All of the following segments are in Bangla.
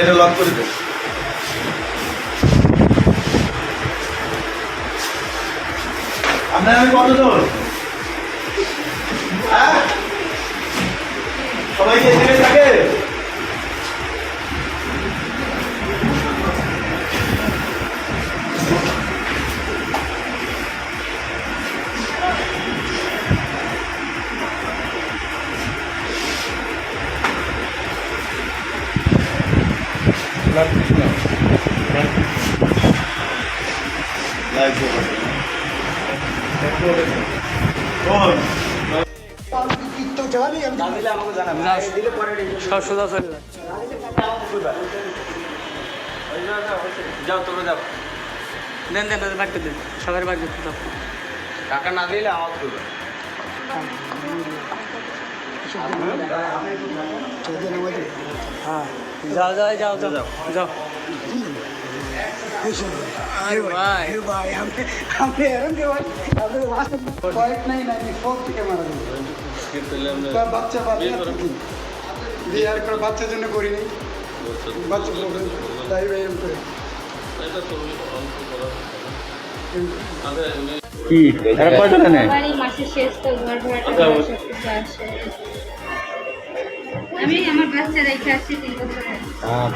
এটা লক করে দে। আমি কতজন? হ্যাঁ, সবাই কি এখানে থাকে? সব সোজা চলে যাও, তোমরা যাও। দেন দেন তাদের বাড়িতে দেন, সবার বাড়িতে দাও। টাকা না দিলে আমার করবে। হ্যাঁ, যাও যাও যাও যাও যাও। বাচ্চার জন্য করিনি, বাচ্চা তাই এরকম করে কি এরা কয়জন এনে? মাসের শেষ তো ঘর ভাড়াটা সবকিছু আসে। আমি আমার বাচ্চা রেখে আসছি 3 বছরে।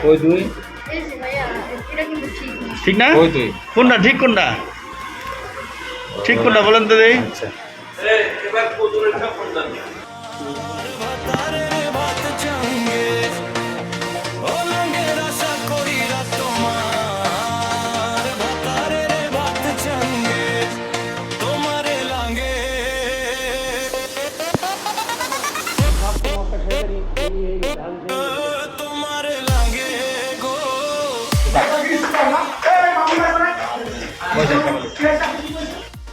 কই তুই? এই যে ভাইয়া, এটা কিন্তু ঠিক না। ঠিক না? কই তুই? কোনটা ঠিক কোনটা? ঠিক কোনটা বলেন তো দেই। আচ্ছা এবার কোজুরের টা কোনটা?